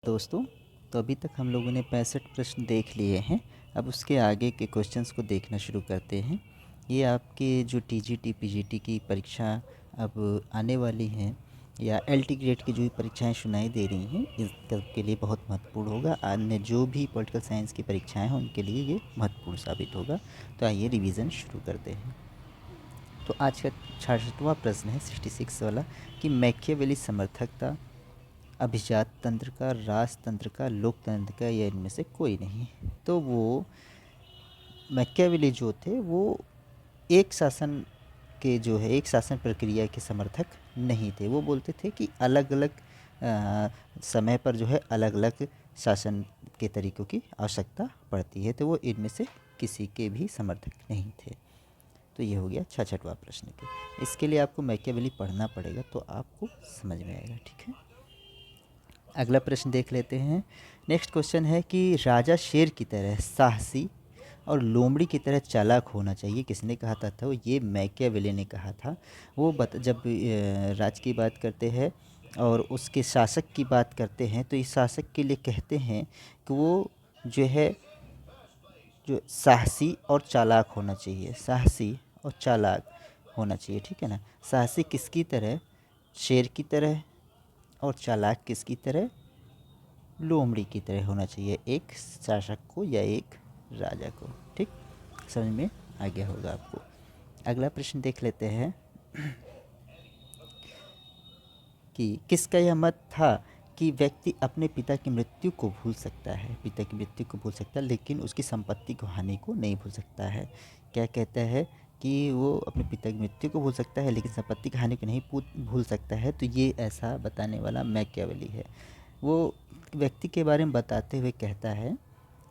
दोस्तों, तो अभी तक हम लोगों ने 65 प्रश्न देख लिए हैं। अब उसके आगे के क्वेश्चंस को देखना शुरू करते हैं। ये आपके जो टीजीटी पीजीटी की परीक्षा अब आने वाली हैं या एलटी ग्रेड की जो भी परीक्षाएं सुनाई दे रही हैं, इसके लिए बहुत महत्वपूर्ण होगा। अन्य जो भी पॉलिटिकल साइंस की परीक्षाएं हैं उनके लिए ये महत्वपूर्ण साबित होगा। तो आइए रिवीजन शुरू करते हैं। तो आज का 66वां प्रश्न है 66 वाला कि मैकियावेली समर्थक था अभिजात तंत्र का, राजतंत्र का, लोकतंत्र का या इनमें से कोई नहीं। तो वो मैकियावेली जो थे वो एक शासन के जो है एक शासन प्रक्रिया के समर्थक नहीं थे। वो बोलते थे कि अलग अलग समय पर जो है अलग अलग शासन के तरीक़ों की आवश्यकता पड़ती है। तो वो इनमें से किसी के भी समर्थक नहीं थे। तो ये हो गया 66वां प्रश्न के। इसके लिए आपको मैकियावेली पढ़ना पड़ेगा तो आपको समझ में आएगा, ठीक है। अगला प्रश्न देख लेते हैं। नेक्स्ट क्वेश्चन है कि राजा शेर की तरह साहसी और लोमड़ी की तरह चालाक होना चाहिए। किसने कहा था? वो ये मैकियावेली ने कहा था। वो जब राज की बात करते हैं और उसके शासक की बात करते हैं तो इस शासक के लिए कहते हैं कि वो जो है जो साहसी और चालाक होना चाहिए, साहसी और चालाक होना चाहिए, ठीक है ना। साहसी किसकी तरह? शेर की तरह। और चालाक किसकी तरह? लोमड़ी की तरह होना चाहिए, एक शासक को या एक राजा को। ठीक, समझ में आ गया होगा आपको। अगला प्रश्न देख लेते हैं कि किसका यह मत था कि व्यक्ति अपने पिता की मृत्यु को भूल सकता है, पिता की मृत्यु को भूल सकता है लेकिन उसकी संपत्ति को हानि को नहीं भूल सकता है। क्या कहता है कि वो अपने पिता की मृत्यु को भूल सकता है लेकिन संपत्ति की हानि को नहीं भूल सकता है। तो ये ऐसा बताने वाला मैकियावेली है। वो व्यक्ति के बारे में बताते हुए कहता है,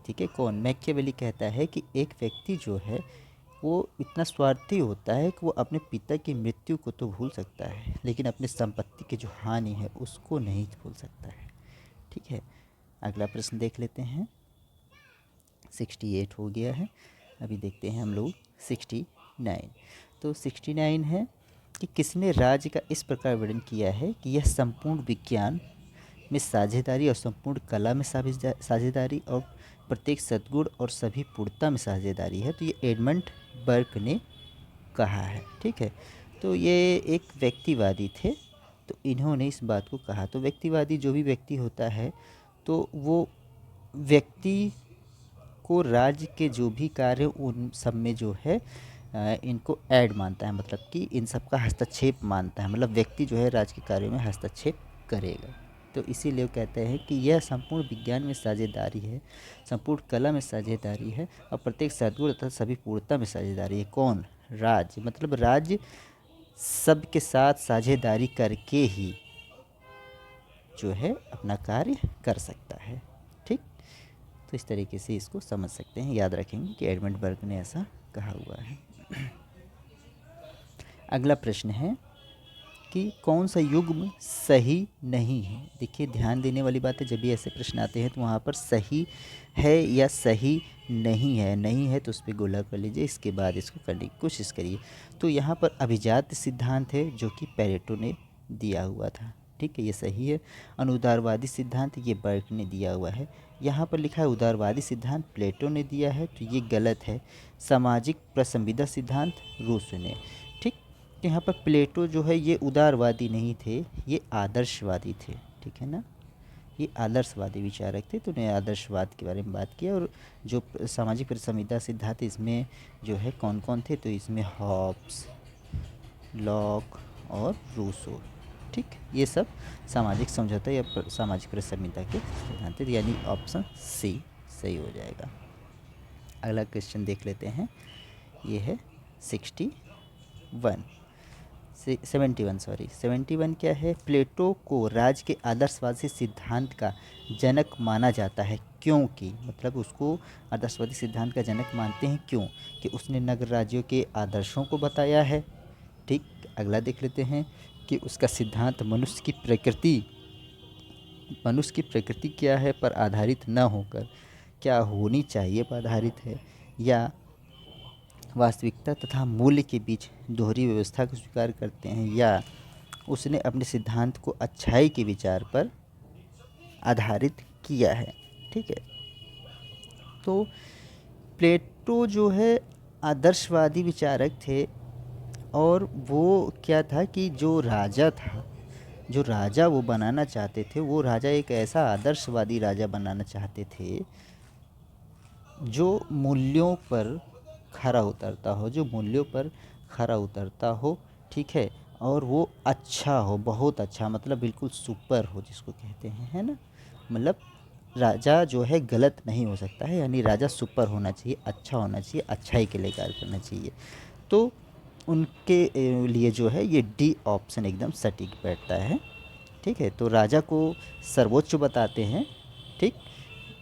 ठीक है, कौन? मैकियावेली कहता है कि एक व्यक्ति जो है वो इतना स्वार्थी होता है कि वो अपने पिता की मृत्यु को तो भूल सकता है लेकिन अपनी संपत्ति की जो हानि है उसको नहीं भूल सकता है, ठीक है। अगला प्रश्न देख लेते हैं। 68 हो गया है। अभी देखते हैं हम लोग 69। तो 69 है कि किसने राज्य का इस प्रकार वर्णन किया है कि यह संपूर्ण विज्ञान में साझेदारी और संपूर्ण कला में साझेदारी और प्रत्येक सद्गुण और सभी पूर्णता में साझेदारी है। तो ये एडमंड बर्क ने कहा है, ठीक है। तो ये एक व्यक्तिवादी थे, तो इन्होंने इस बात को कहा। तो व्यक्तिवादी जो भी व्यक्ति होता है तो वो व्यक्ति को राज्य के जो भी कार्य उन सब में जो है इनको ऐड मानता है, मतलब कि इन सब का हस्तक्षेप मानता है, मतलब व्यक्ति जो है राज्य के कार्यों में हस्तक्षेप करेगा। तो इसीलिए वो कहते हैं कि यह संपूर्ण विज्ञान में साझेदारी है, संपूर्ण कला में साझेदारी है और प्रत्येक सद्गुण तथा सभी पूर्णता में साझेदारी है। कौन? राज्य। मतलब राज्य सबके साथ साझेदारी करके ही जो है अपना कार्य कर सकता है, ठीक। तो इस तरीके से इसको समझ सकते हैं, याद रखेंगे कि एडमंड बर्ग ने ऐसा कहा हुआ है। अगला प्रश्न है कि कौन सा युग्म सही नहीं है। देखिए, ध्यान देने वाली बात है, जब भी ऐसे प्रश्न आते हैं तो वहाँ पर सही है या सही नहीं है, नहीं है तो उस पर गोला कर लीजिए, इसके बाद इसको करने की कोशिश करिए। तो यहाँ पर अभिजात सिद्धांत है जो कि पेरेटो ने दिया हुआ था, ठीक है, ये सही है। अनुदारवादी सिद्धांत ये बर्क ने दिया हुआ है। यहाँ पर लिखा है उदारवादी सिद्धांत प्लेटो ने दिया है, तो ये गलत है। सामाजिक प्रसंविदा सिद्धांत रूसो ने, ठीक। तो यहाँ पर प्लेटो जो है ये उदारवादी नहीं थे, ये आदर्शवादी थे, ठीक है ना। ये आदर्शवादी विचारक थे, तो उन्हें आदर्शवाद के बारे में बात किया। और जो सामाजिक प्रसंविदा सिद्धांत इसमें जो है कौन कौन थे, तो इसमें हॉब्स, लॉक और रूसो, ठीक। ये सब सामाजिक समझौता या सामाजिक प्रसंविदा के सिद्धांत थे, यानी ऑप्शन सी सही हो जाएगा। अगला क्वेश्चन देख लेते हैं। ये है 71 क्या है? प्लेटो को राज्य के आदर्शवादी सिद्धांत का जनक माना जाता है क्योंकि, मतलब उसको आदर्शवादी सिद्धांत का जनक मानते हैं क्यों? कि उसने नगर राज्यों के आदर्शों को बताया है, ठीक। अगला देख लेते हैं कि उसका सिद्धांत मनुष्य की प्रकृति क्या है पर आधारित न होकर क्या होनी चाहिए पर आधारित है, या वास्तविकता तथा मूल्य के बीच दोहरी व्यवस्था को स्वीकार करते हैं, या उसने अपने सिद्धांत को अच्छाई के विचार पर आधारित किया है। ठीक है, तो प्लेटो जो है आदर्शवादी विचारक थे, और वो क्या था कि जो राजा था, जो राजा वो बनाना चाहते थे, वो राजा एक ऐसा आदर्शवादी राजा बनाना चाहते थे जो मूल्यों पर खरा उतरता हो, जो मूल्यों पर खरा उतरता हो। ठीक है, और वो अच्छा हो, बहुत अच्छा, मतलब बिल्कुल सुपर हो जिसको कहते हैं, है ना। मतलब राजा जो है गलत नहीं हो सकता है, यानी राजा सुपर होना चाहिए, अच्छा होना चाहिए, अच्छाई के लिए कार्य करना चाहिए। तो उनके लिए जो है ये डी ऑप्शन एकदम सटीक बैठता है। ठीक है, तो राजा को सर्वोच्च बताते हैं। ठीक,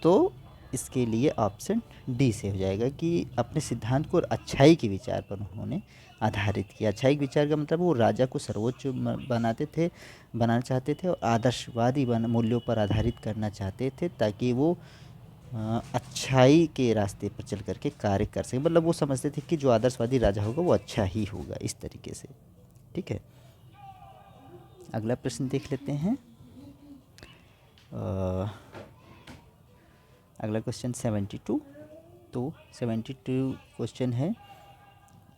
तो इसके लिए ऑप्शन डी से हो जाएगा कि अपने सिद्धांत को और अच्छाई के विचार पर उन्होंने आधारित किया। अच्छाई के विचार का मतलब वो राजा को सर्वोच्च बनाना चाहते थे, और आदर्शवादी मूल्यों पर आधारित करना चाहते थे, ताकि वो अच्छाई के रास्ते पर चल करके कार्य कर सके। मतलब वो समझते थे कि जो आदर्शवादी राजा होगा वो अच्छा ही होगा, इस तरीके से। ठीक है, अगला प्रश्न देख लेते हैं। अगला क्वेश्चन 72। तो 72 क्वेश्चन है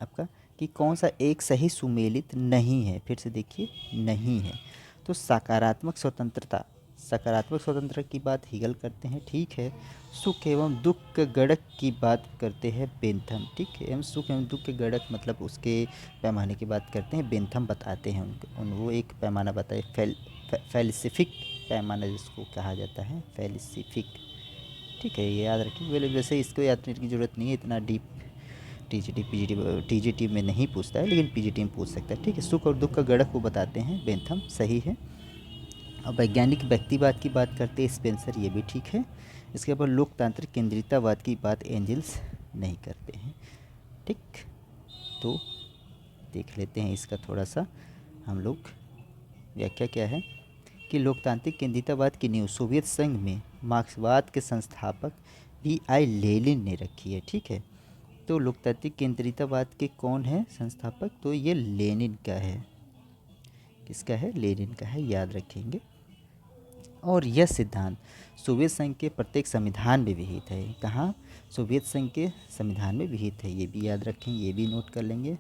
आपका कि कौन सा एक सही सुमेलित नहीं है। फिर से देखिए, नहीं है। तो सकारात्मक स्वतंत्रता की बात हीगल करते हैं। ठीक है, सुख एवं दुख के गणक की बात करते हैं बेंथम। ठीक है, एवं सुख एवं दुख के गणक मतलब उसके पैमाने की बात करते हैं बेंथम, बताते हैं वो एक पैमाना बताए, फैलिसिफिक पैमाना जिसको कहा जाता है, फैलिसिफिक। ठीक है, ये याद रखिए। वैसे इसको याद करने की ज़रूरत नहीं है, इतना डीप टीजीटी में नहीं पूछता है, लेकिन पीजीटी में पूछ सकता है। ठीक है, सुख और दुख का गणक को बताते हैं बेंथम, सही है। अब वैज्ञानिक व्यक्तिवाद की बात करते हैं स्पेंसर, ये भी ठीक है। इसके बाद लोकतांत्रिक केंद्रितावाद की बात एंजल्स नहीं करते हैं। ठीक, तो देख लेते हैं इसका थोड़ा सा हम लोग व्याख्या क्या है कि लोकतांत्रिक केंद्रितावाद की नींव सोवियत संघ में मार्क्सवाद के संस्थापक V.I. लेनिन ने रखी है। ठीक है, तो लोकतांत्रिक केंद्रितावाद के कौन है संस्थापक, तो ये लेनिन का है। किसका है, लेनिन का है, याद रखेंगे। और यह सिद्धांत सोवियत संघ के प्रत्येक संविधान में विहित है। कहाँ, सोवियत संघ के संविधान में विहित है, ये भी याद रखेंगे, ये भी नोट कर लेंगे।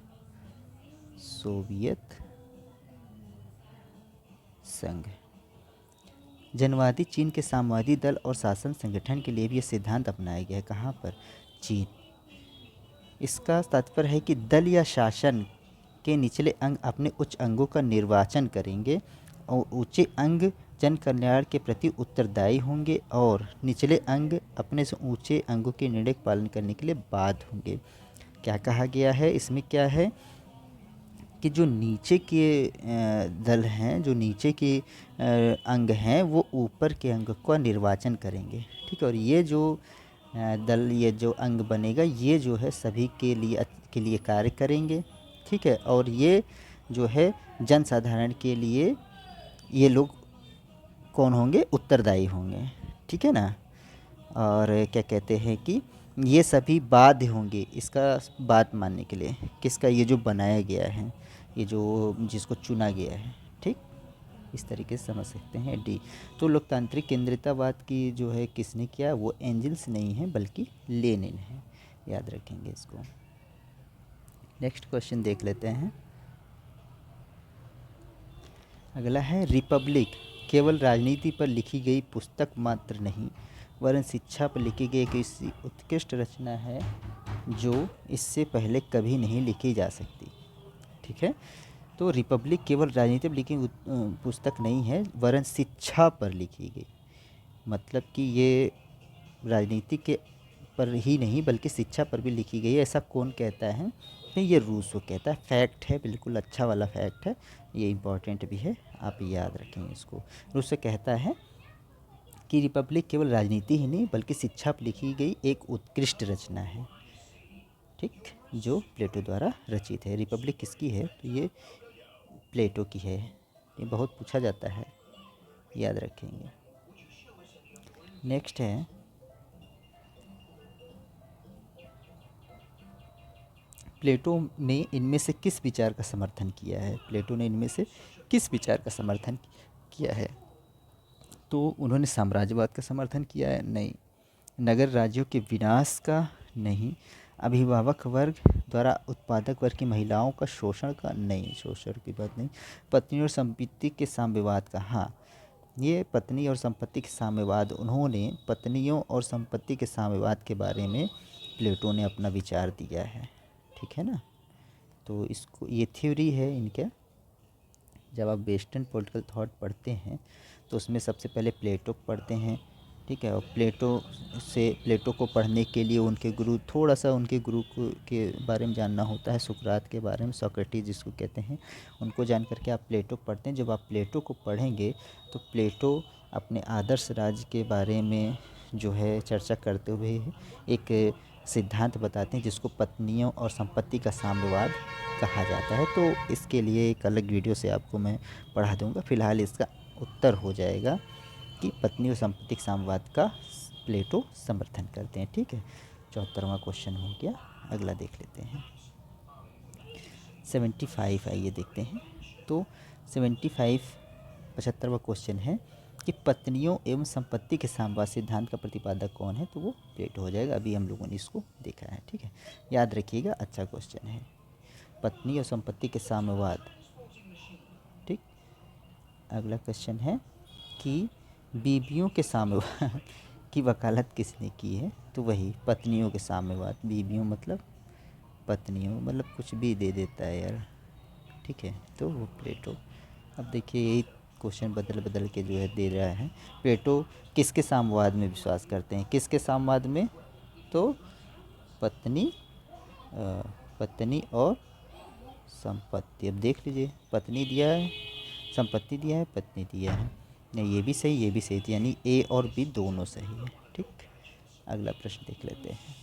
सोवियत संघ। जनवादी चीन के साम्यवादी दल और शासन संगठन के लिए भी यह सिद्धांत अपनाया गया है। कहाँ पर, चीन। इसका तात्पर्य है कि दल या शासन के निचले अंग अपने उच्च अंगों का निर्वाचन करेंगे, और ऊंचे अंग जन कल्याण के प्रति उत्तरदायी होंगे, और निचले अंग अपने से ऊंचे अंगों के निर्णय का पालन करने के लिए बाध्य होंगे। क्या कहा गया है इसमें, क्या है कि जो नीचे के दल हैं, जो नीचे के अंग हैं, वो ऊपर के अंग का निर्वाचन करेंगे। ठीक है, और ये जो दल, ये जो अंग बनेगा, ये जो है सभी के लिए कार्य करेंगे। ठीक है, और ये जो है जनसाधारण के लिए ये लोग कौन होंगे, उत्तरदायी होंगे। ठीक है ना। और क्या कहते हैं कि ये सभी बाध्य होंगे इसका बात मानने के लिए, किसका, ये जो बनाया गया है, ये जो जिसको चुना गया है। ठीक, इस तरीके से समझ सकते हैं डी। तो लोकतांत्रिक केंद्रितावाद की जो है किसने किया, वो एंजल्स नहीं है बल्कि लेनिन है, याद रखेंगे इसको। नेक्स्ट क्वेश्चन देख लेते हैं। अगला है रिपब्लिक केवल राजनीति पर लिखी गई पुस्तक मात्र नहीं, वरन शिक्षा पर लिखी गई एक ऐसी उत्कृष्ट रचना है जो इससे पहले कभी नहीं लिखी जा सकती। ठीक है, तो रिपब्लिक केवल राजनीति पर लिखी पुस्तक नहीं है, वरन शिक्षा पर लिखी गई। मतलब कि ये राजनीति के पर ही नहीं बल्कि शिक्षा पर भी लिखी गई है। ऐसा कौन कहता है, तो ये रूसो कहता है। फैक्ट है, बिल्कुल अच्छा वाला फैक्ट है, ये इम्पॉर्टेंट भी है, आप याद रखेंगे इसको। रूसो कहता है कि रिपब्लिक केवल राजनीति ही नहीं बल्कि शिक्षा पर लिखी गई एक उत्कृष्ट रचना है। ठीक, जो प्लेटो द्वारा रचित है। रिपब्लिक किसकी है, तो ये प्लेटो की है। ये बहुत पूछा जाता है, याद रखेंगे। नेक्स्ट है प्लेटो ने इनमें से किस विचार का समर्थन किया है। प्लेटो ने इनमें से किस विचार का समर्थन किया है, तो उन्होंने साम्राज्यवाद का समर्थन किया है? नहीं। नगर राज्यों के विनाश का? नहीं। अभिभावक वर्ग द्वारा उत्पादक वर्ग की महिलाओं का शोषण का? नहीं, शोषण की बात नहीं। पत्नी और संपत्ति के साम्यवाद का? हाँ, ये पत्नी और संपत्ति के साम्यवाद, उन्होंने पत्नियों और संपत्ति के साम्यवाद के बारे में प्लेटो ने अपना विचार दिया है। ठीक है ना। तो इसको, ये थ्योरी है इनका। जब आप वेस्टर्न पॉलिटिकल थॉट पढ़ते हैं तो उसमें सबसे पहले प्लेटो पढ़ते हैं। ठीक है। और प्लेटो को पढ़ने के लिए उनके गुरु, थोड़ा सा उनके के बारे में जानना होता है। सुकरात के बारे में, सोक्रेटिस जिसको कहते हैं, उनको जान करके आप प्लेटो पढ़ते हैं। जब आप प्लेटो को पढ़ेंगे तो प्लेटो अपने आदर्श राज्य के बारे में जो है चर्चा करते हुए एक सिद्धांत बताते हैं जिसको पत्नियों और संपत्ति का साम्यवाद कहा जाता है। तो इसके लिए एक अलग वीडियो से आपको मैं पढ़ा दूंगा। फ़िलहाल इसका उत्तर हो जाएगा कि पत्नी और संपत्ति के साम्यवाद का प्लेटो समर्थन करते हैं। ठीक है। 74वां क्वेश्चन हो गया। अगला देख लेते हैं 75। आइए देखते हैं। तो 75वां क्वेश्चन है कि पत्नियों एवं संपत्ति के साम्यवाद सिद्धांत का प्रतिपादक कौन है? तो वो प्लेटो हो जाएगा। अभी हम लोगों ने इसको देखा है। ठीक है, याद रखिएगा, अच्छा क्वेश्चन है। पत्नी और संपत्ति के साम्यवाद। ठीक। अगला क्वेश्चन है कि बीवियों के साम्यवाद की वकालत किसने की है? तो वही पत्नियों के साम्यवाद। बीवियों मतलब पत्नियों, मतलब कुछ भी दे देता है यार। ठीक है, तो वो प्लेटो। अब देखिए यही क्वेश्चन बदल बदल के जो है दे रहा है। प्लेटो किसके साम्यवाद में विश्वास करते हैं? किसके साम्यवाद में? तो पत्नी और संपत्ति। अब देख लीजिए, पत्नी दिया है, संपत्ति दिया है, पत्नी दिया है। नहीं, ये भी सही, ये भी सही थी, यानी ए और बी दोनों सही है। ठीक। अगला प्रश्न देख लेते हैं।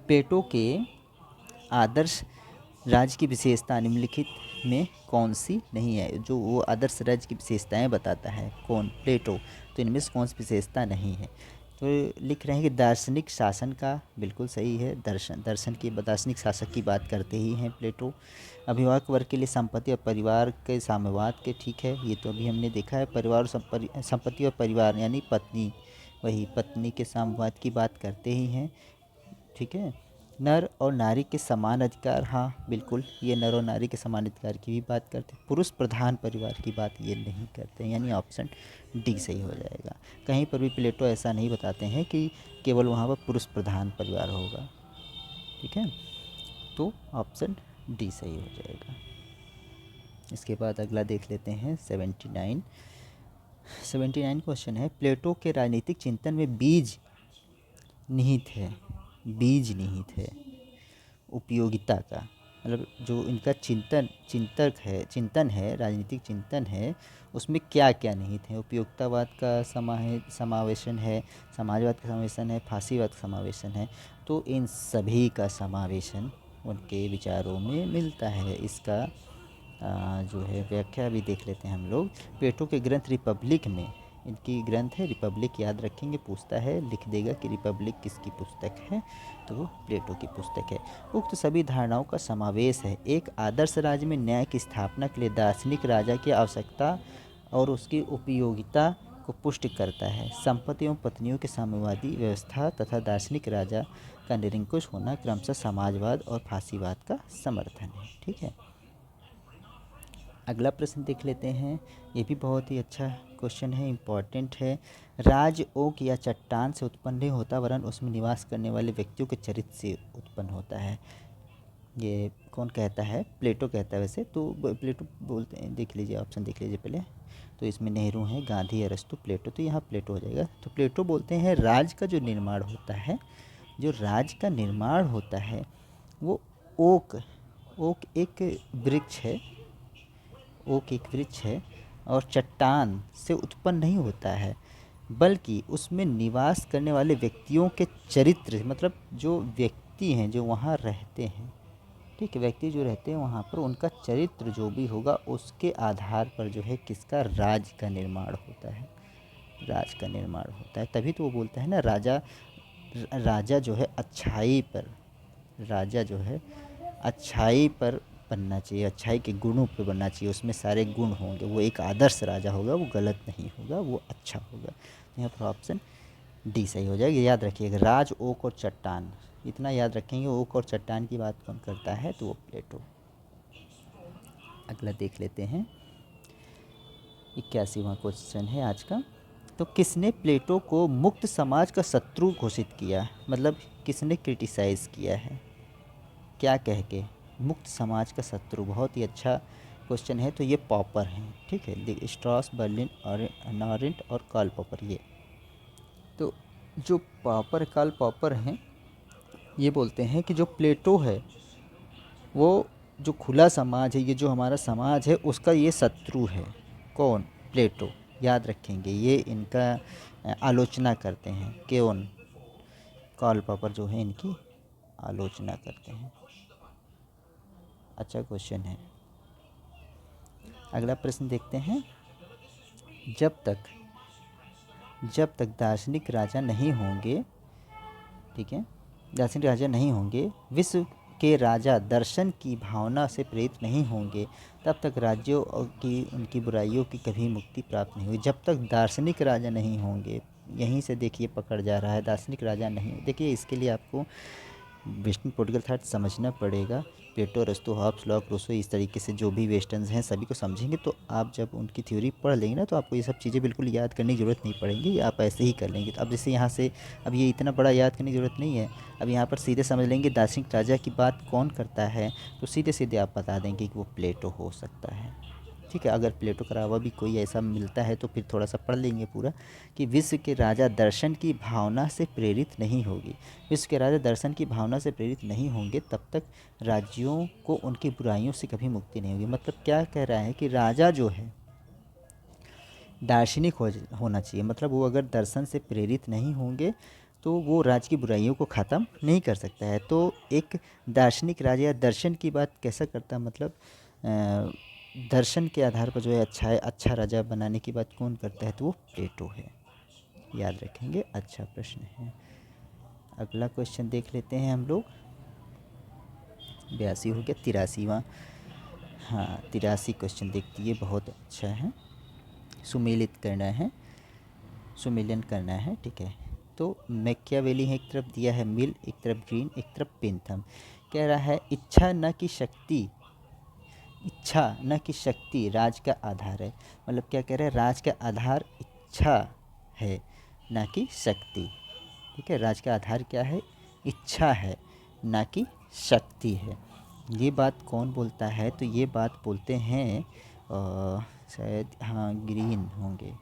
प्लेटो के आदर्श राज्य की विशेषता निम्नलिखित में कौन सी नहीं है? जो वो आदर्श राज्य की विशेषताएं बताता है कौन? प्लेटो। तो इनमें से कौन सी विशेषता नहीं है? तो लिख रहे हैं कि दार्शनिक शासन का। बिल्कुल सही है। दार्शनिक शासक की बात करते ही हैं प्लेटो। अभिभावक वर्ग के लिए संपत्ति और परिवार के साम्यवाद के, ठीक है, ये तो अभी हमने देखा है। परिवार और संपत्ति और परिवार यानी पत्नी, वही पत्नी के साम्यवाद की बात करते ही हैं। ठीक है। नर और नारी के समान अधिकार, हाँ बिल्कुल, ये नर और नारी के समान अधिकार की भी बात करते हैं। पुरुष प्रधान परिवार की बात ये नहीं करते हैं, यानी ऑप्शन डी सही हो जाएगा। कहीं पर भी प्लेटो ऐसा नहीं बताते हैं कि केवल वहाँ पर पुरुष प्रधान परिवार होगा। ठीक है, तो ऑप्शन डी सही हो जाएगा। इसके बाद अगला देख लेते हैं 79 क्वेश्चन है, प्लेटो के राजनीतिक चिंतन में बीज निहित है उपयोगिता का, मतलब जो इनका चिंतन है, राजनीतिक चिंतन है, उसमें क्या क्या निहित है? उपयोगितावाद का समावेशन है, समाजवाद का समावेशन है, फांसीवाद का समावेशन है। तो इन सभी का समावेशन उनके विचारों में मिलता है। इसका जो है व्याख्या भी देख लेते हैं हम लोग। प्लेटो के ग्रंथ रिपब्लिक में, इनकी ग्रंथ है रिपब्लिक, याद रखेंगे, पूछता है, लिख देगा कि रिपब्लिक किसकी पुस्तक है? तो वो प्लेटो की पुस्तक है। उक्त सभी धारणाओं का समावेश है। एक आदर्श राज्य में न्याय की स्थापना के लिए दार्शनिक राजा की आवश्यकता और उसकी उपयोगिता को पुष्ट करता है। संपत्ति एवं पत्नियों के साम्यवादी व्यवस्था तथा दार्शनिक राजा का निरंकुश होना क्रमशः समाजवाद और फांसीवाद का समर्थन है। ठीक है। अगला प्रश्न देख लेते हैं। ये भी बहुत ही अच्छा क्वेश्चन है, इम्पॉर्टेंट है। राज ओक या चट्टान से उत्पन्न नहीं होता, वरन उसमें निवास करने वाले व्यक्तियों के चरित्र से उत्पन्न होता है। ये कौन कहता है? प्लेटो कहता है वैसे तो। प्लेटो बोलते हैं, देख लीजिए, ऑप्शन देख लीजिए पहले। तो इसमें नेहरू हैं, गांधी, अरस्तु, प्लेटो। तो यहाँ प्लेटो हो जाएगा। तो प्लेटो बोलते हैं राज का जो निर्माण होता है, वो ओक एक वृक्ष है और चट्टान से उत्पन्न नहीं होता है, बल्कि उसमें निवास करने वाले व्यक्तियों के चरित्र, मतलब जो व्यक्ति हैं जो वहाँ रहते हैं, ठीक है, व्यक्ति जो रहते हैं वहाँ पर, उनका चरित्र जो भी होगा उसके आधार पर जो है किसका? राज का निर्माण होता है। तभी तो वो बोलता है ना, राजा जो है अच्छाई पर बनना चाहिए, अच्छाई के गुणों पे बनना चाहिए, उसमें सारे गुण होंगे, वो एक आदर्श राजा होगा, वो गलत नहीं होगा, वो अच्छा होगा। यहाँ पर ऑप्शन डी सही हो जाएगा। याद रखिएगा, राज, ओक और चट्टान, इतना याद रखेंगे। ओक और चट्टान की बात कौन करता है, तो वो प्लेटो। अगला देख लेते हैं, 81वां क्वेश्चन है आज का। तो किसने प्लेटो को मुक्त समाज का शत्रु घोषित किया, मतलब किसने क्रिटिसाइज़ किया है, क्या कह के? मुक्त समाज का शत्रु, बहुत ही अच्छा क्वेश्चन है। तो ये पॉपर हैं, ठीक है, स्ट्रॉस, बर्लिन और नॉरेंट और कार्ल पॉपर। ये तो जो पॉपर, कार्ल पॉपर हैं, ये बोलते हैं कि जो प्लेटो है वो जो खुला समाज है, ये जो हमारा समाज है, उसका ये शत्रु है। कौन? प्लेटो। याद रखेंगे, ये इनका आलोचना करते हैं। कौन? कार्ल पॉपर जो है इनकी आलोचना करते हैं। अच्छा क्वेश्चन है। अगला प्रश्न देखते हैं। जब तक दार्शनिक राजा नहीं होंगे, ठीक है, दार्शनिक राजा नहीं होंगे, विश्व के राजा दर्शन की भावना से प्रेरित नहीं होंगे, तब तक राज्यों की, उनकी बुराइयों की कभी मुक्ति प्राप्त नहीं होगी। जब तक दार्शनिक राजा नहीं होंगे, यहीं से देखिए पकड़ जा रहा है, दार्शनिक राजा नहीं। देखिए इसके लिए आपको वेस्टर्न पॉलिटिकल थॉट समझना पड़ेगा। प्लेटो, अरिस्टो, हॉब्स, लॉक, रूसो, इस तरीके से जो भी वेस्टर्न्स हैं सभी को समझेंगे तो आप जब उनकी थ्योरी पढ़ लेंगे ना, तो आपको ये सब चीज़ें बिल्कुल याद करने की ज़रूरत नहीं पड़ेगी, आप ऐसे ही कर लेंगे। तो अब जैसे यहाँ से, अब ये इतना बड़ा याद करने की ज़रूरत नहीं है, अब यहाँ पर सीधे समझ लेंगे दार्शनिक राजा की बात कौन करता है, तो सीधे सीधे आप बता देंगे कि वो प्लेटो हो सकता है, ठीक है। अगर प्लेटो का अलावा भी कोई ऐसा मिलता है तो फिर थोड़ा सा पढ़ लेंगे पूरा, कि विश्व के राजा दर्शन की भावना से प्रेरित नहीं होगी। विश्व के राजा दर्शन की भावना से प्रेरित नहीं होंगे, तब तक राज्यों को उनकी बुराइयों से कभी मुक्ति नहीं होगी। मतलब क्या कह रहा है कि राजा जो है दार्शनिक होना चाहिए, मतलब वो अगर दर्शन से प्रेरित नहीं होंगे तो वो राज्य की बुराइयों को ख़त्म नहीं कर सकता है। तो एक दार्शनिक राजा या दर्शन की बात कैसा करता है, मतलब दर्शन के आधार पर जो है अच्छा राजा बनाने की बात कौन करता है, तो वो प्लेटो है। याद रखेंगे, अच्छा प्रश्न है। अगला क्वेश्चन देख लेते हैं हम लोग। 82 हो गया, 83वां। हाँ, 83 क्वेश्चन देखती है, बहुत अच्छा है। सुमेलित करना है, सुमेलन करना है, ठीक है। तो मैकियावेली है, एक तरफ दिया है मिल, एक तरफ ग्रीन, एक तरफ पेंथम। कह रहा है इच्छा न कि शक्ति, इच्छा न कि शक्ति राज का आधार है। मतलब क्या कह रहे हैं, राज का आधार इच्छा है, ना कि शक्ति, ठीक है। राज का आधार क्या है, इच्छा है, ना कि शक्ति है। ये बात कौन बोलता है, तो ये बात बोलते हैं शायद, हाँ, ग्रीन होंगे,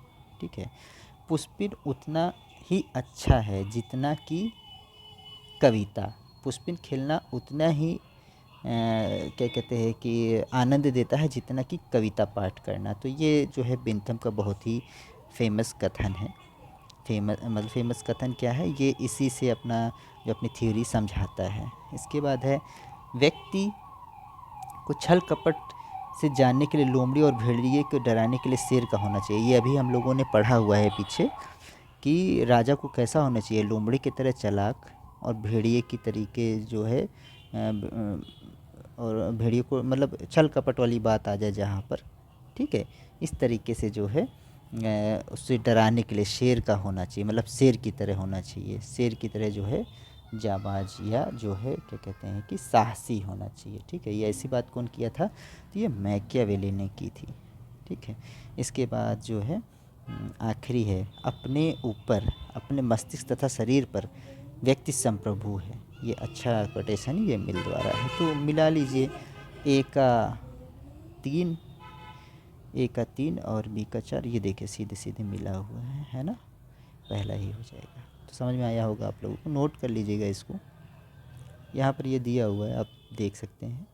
ठीक है। पुष्पिन उतना ही अच्छा है जितना कि कविता, पुष्पिन खेलना उतना ही क्या कहते हैं कि आनंद देता है जितना कि कविता पाठ करना। तो ये जो है बेंथम का बहुत ही फेमस कथन है। फेमस कथन क्या है, ये इसी से अपना जो अपनी थ्योरी समझाता है। इसके बाद है व्यक्ति को छल कपट से जानने के लिए लोमड़ी और भेड़िए को डराने के लिए शेर का होना चाहिए। ये अभी हम लोगों ने पढ़ा हुआ है पीछे, कि राजा को कैसा होना चाहिए, लोमड़ी की तरह चालाक और भेड़िए की तरीके जो है और भेड़िए को, मतलब छल कपट वाली बात आ जाए जहाँ पर, ठीक है। इस तरीके से जो है उससे डराने के लिए शेर का होना चाहिए, मतलब शेर की तरह होना चाहिए, शेर की तरह जो है जाबाज, या जो है क्या कहते हैं कि साहसी होना चाहिए, ठीक है। ये ऐसी बात कौन किया था, तो ये मैकियावेली ने की थी, ठीक है। इसके बाद जो है आखिरी है, अपने ऊपर, अपने मस्तिष्क तथा शरीर पर व्यक्ति संप्रभु है। ये अच्छा कोटेशन ये मिल द्वारा है, तो मिला लीजिए, ए का 3, ए का 3 और बी का 4, ये देखिए सीधे सीधे मिला हुआ है ना, पहला ही हो जाएगा। तो समझ में आया होगा आप लोगों को, नोट कर लीजिएगा इसको, यहाँ पर ये दिया हुआ है, आप देख सकते हैं।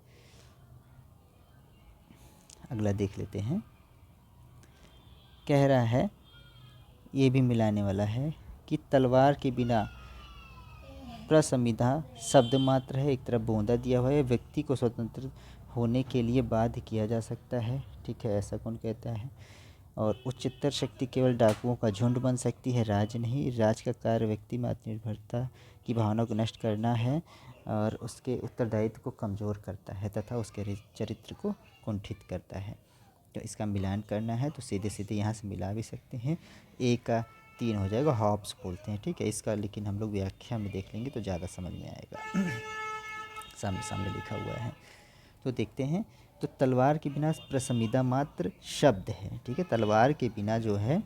अगला देख लेते हैं। कह रहा है, ये भी मिलाने वाला है, कि तलवार के बिना प्रसंविधा शब्द मात्र है, एक तरफ बोंदा दिया हुआ है, व्यक्ति को स्वतंत्र होने के लिए बाध्य किया जा सकता है, ठीक है, ऐसा कौन कहता है। और उच्चतर शक्ति केवल डाकुओं का झुंड बन सकती है, राज नहीं। राज का कार्य व्यक्ति में आत्मनिर्भरता की भावना को नष्ट करना है, और उसके उत्तरदायित्व को कमज़ोर करता है तथा उसके चरित्र को कुंठित करता है। तो इसका मिलान करना है तो सीधे सीधे यहाँ से मिला भी सकते हैं, ए का 3 हो जाएगा, हॉब्स बोलते हैं, ठीक है। इसका लेकिन हम लोग व्याख्या में देख लेंगे तो ज़्यादा समझ में आएगा। सामने सामने लिखा हुआ है तो देखते हैं। तो तलवार के बिना प्रसमिदा मात्र शब्द है, ठीक है। तलवार के बिना जो है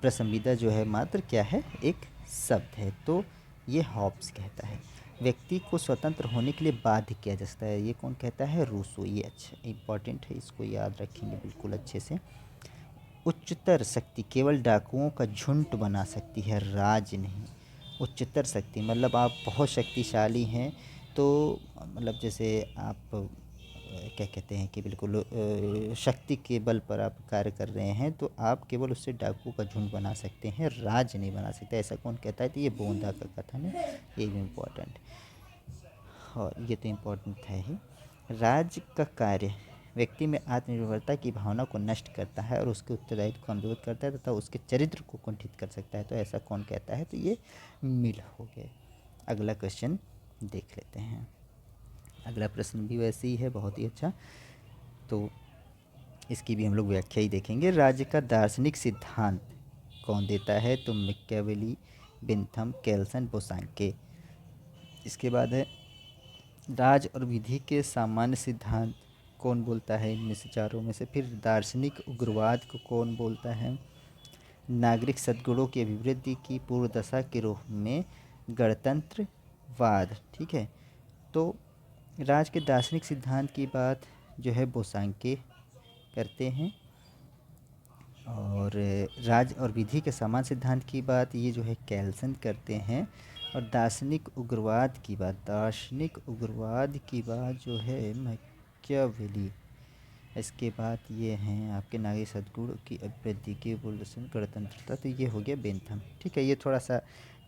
प्रसमिदा जो है मात्र क्या है, एक शब्द है। तो ये हॉब्स कहता है। व्यक्ति को स्वतंत्र होने के लिए बाध्य किया जा सकता है, ये कौन कहता है, रूसो। ये अच्छा इंपॉर्टेंट है, इसको याद रखेंगे बिल्कुल अच्छे से। उच्चतर शक्ति केवल डाकुओं का झुंड बना सकती है, राज नहीं। उच्चतर शक्ति मतलब आप बहुत शक्तिशाली हैं, तो मतलब जैसे आप क्या कहते हैं कि बिल्कुल शक्ति के बल पर आप कार्य कर रहे हैं, तो आप केवल उससे डाकू का झुंड बना सकते हैं, राज नहीं बना सकते। ऐसा कौन कहता है, तो ये बोंदा का कथन है, ये भी इम्पोर्टेंट। और ये तो इम्पोर्टेंट है ही। राज का कार्य व्यक्ति में आत्मनिर्भरता की भावना को नष्ट करता है और उसके उत्तरदायित्व को कमजोर करता है तथा उसके चरित्र को कुंठित कर सकता है। तो ऐसा कौन कहता है, तो ये मिल हो गए। अगला क्वेश्चन देख लेते हैं। अगला प्रश्न भी वैसे ही है, बहुत ही अच्छा। तो इसकी भी हम लोग व्याख्या ही देखेंगे। राज्य का दार्शनिक सिद्धांत कौन देता है, तो मैकियावेली, बेंथम, केल्सन, बोसांके। इसके बाद है राज और विधि के सामान्य सिद्धांत कौन बोलता है, इनमें से चारों में से। फिर दार्शनिक उग्रवाद को कौन बोलता है। नागरिक सद्गुणों की अभिवृद्धि की पूर्व दशा के रूप में गणतंत्रवाद, ठीक है। तो राज के दार्शनिक सिद्धांत की बात जो है बोसांके करते हैं, और राज और विधि के समान सिद्धांत की बात ये जो है केल्सन करते हैं। और दार्शनिक उग्रवाद की बात जो है मैकियावेली। इसके बाद ये हैं आपके नागरिक सद्गुण की अभिवृद्धि की प्रदर्शन गणतंत्रता, तो ये हो गया बेंथम, ठीक है। ये थोड़ा सा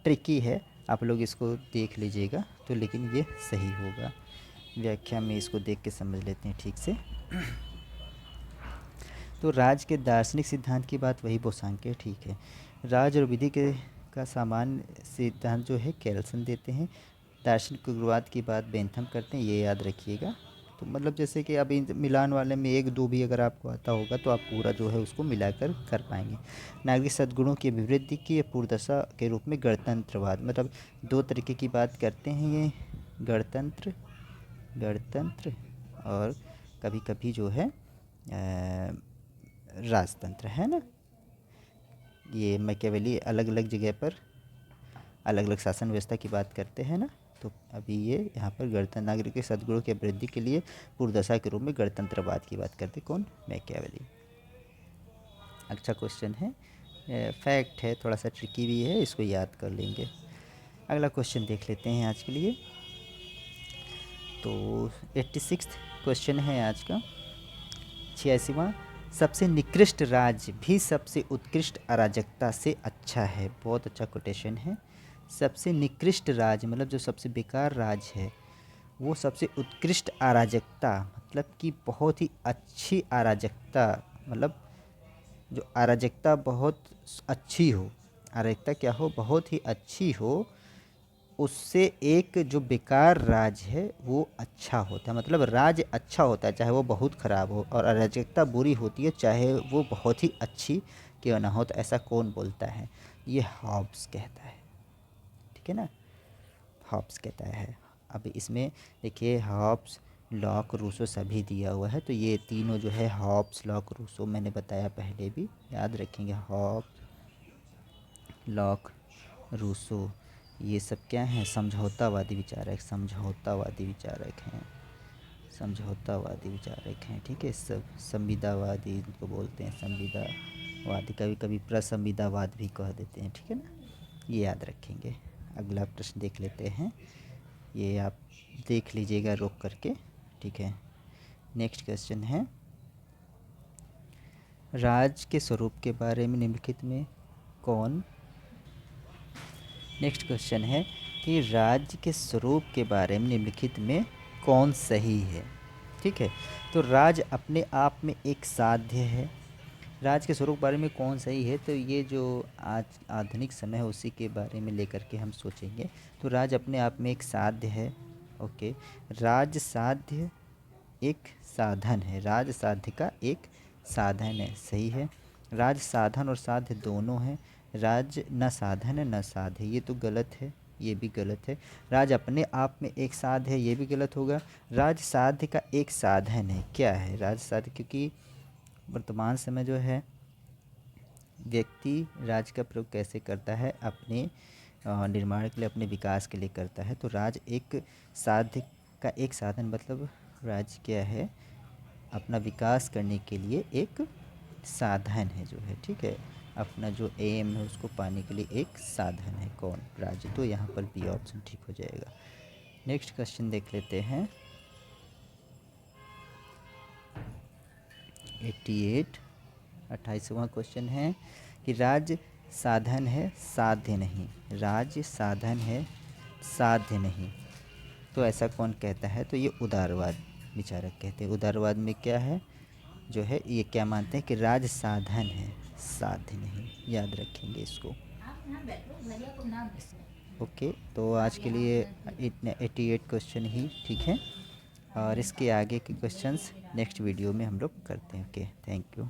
ट्रिकी है, आप लोग इसको देख लीजिएगा तो, लेकिन ये सही होगा। व्याख्या में इसको देख के समझ लेते हैं ठीक से। तो राज के दार्शनिक सिद्धांत की बात वही बोसांके, ठीक है। राज और विधि के का सामान्य सिद्धांत जो है केल्सन देते हैं। दार्शनिक उग्रवाद की बात बेंथम करते हैं, ये याद रखिएगा। तो मतलब जैसे कि अभी मिलान वाले में 1-2 भी अगर आपको आता होगा तो आप पूरा जो है उसको मिलाकर कर पाएंगे। नागरिक सद्गुणों की अभिवृद्धि की पूर्वदशा के रूप में गणतंत्रवाद, मतलब 2 तरीके की बात करते हैं ये, गणतंत्र और कभी कभी जो है राजतंत्र, है ना। ये मैकियावेली अलग अलग जगह पर अलग अलग शासन व्यवस्था की बात करते हैं ना। तो अभी ये यहाँ पर गणतंत्र, नागरिक के सद्गुणों की वृद्धि के लिए पूर्वदशा के रूप में गणतंत्रवाद की बात करते कौन, मैकियावेली। अच्छा क्वेश्चन है, फैक्ट है, थोड़ा सा ट्रिकी भी है, इसको याद कर लेंगे। अगला क्वेश्चन देख लेते हैं आज के लिए। तो 86 क्वेश्चन है आज का, 86वां। सबसे निकृष्ट राज्य भी सबसे उत्कृष्ट अराजकता से अच्छा है। बहुत अच्छा कोटेशन है। सबसे निकृष्ट राज्य मतलब जो सबसे बेकार राज्य है, वो सबसे उत्कृष्ट अराजकता मतलब कि बहुत ही अच्छी अराजकता, मतलब जो अराजकता बहुत अच्छी हो, अराजकता क्या हो, बहुत ही अच्छी हो, उससे एक जो बेकार राज है वो अच्छा होता है। मतलब राज अच्छा होता है चाहे वो बहुत ख़राब हो, और अराजकता बुरी होती है चाहे वो बहुत ही अच्छी क्यों ना हो। तो ऐसा कौन बोलता है, ये हॉब्स कहता है, ठीक है ना, हॉब्स कहता है। अब इसमें देखिए हॉब्स, लॉक, रूसो सभी दिया हुआ है। तो ये तीनों जो है हॉब्स, लॉक, रूसो मैंने बताया पहले भी, याद रखेंगे। हॉब्स, लॉक, रूसो ये सब क्या हैं, समझौतावादी विचारक, समझौतावादी विचारक हैं, समझौतावादी विचारक हैं, ठीक है। सब संविदावादी इनको बोलते हैं, संविदावादी, कभी कभी प्रसंविदावाद भी कह देते हैं, ठीक है ना, ये याद रखेंगे। अगला प्रश्न देख लेते हैं, ये आप देख लीजिएगा रोक करके, ठीक है। नेक्स्ट क्वेश्चन है, राज के स्वरूप के बारे में निम्नलिखित में कौन। नेक्स्ट क्वेश्चन है कि राज्य के स्वरूप के बारे में निम्नलिखित में कौन सही है, ठीक है। तो राज अपने आप में एक साध्य है, राज के स्वरूप बारे में कौन सही है, तो ये जो आज आधुनिक समय है उसी के बारे में लेकर के हम सोचेंगे। तो राज अपने आप में एक साध्य है। ओके, राज साध्य एक साधन है, राज साध्य का एक साधन है, सही है। राज साधन और साध्य दोनों हैं, राज न साधन है न साध्य, ये तो गलत है, ये भी गलत है। राज अपने आप में एक साध्य है, ये भी गलत होगा। राज साध्य का एक साधन है, क्या है राज साध्य, क्योंकि वर्तमान समय जो है व्यक्ति राज का प्रयोग कैसे करता है, अपने निर्माण के लिए, अपने विकास के लिए करता है। तो राज एक साध्य का एक साधन, मतलब राज क्या है, अपना विकास करने के लिए एक साधन है जो है, ठीक है, अपना जो एम है उसको पाने के लिए एक साधन है। कौन, राज। तो यहाँ पर बी ऑप्शन ठीक हो जाएगा। नेक्स्ट क्वेश्चन देख लेते हैं 88, 28वां क्वेश्चन है कि राज साधन है साध्य नहीं, राज साधन है साध्य नहीं, तो ऐसा कौन कहता है, तो ये उदारवाद विचारक कहते हैं। उदारवाद में क्या है जो है, ये क्या मानते हैं कि राज साधन है साध्य नहीं, याद रखेंगे इसको। ओके, तो आज के लिए इतने 88 क्वेश्चन ही ठीक है, और इसके आगे के क्वेश्चंस नेक्स्ट वीडियो में हम लोग करते हैं। Okay, thank you.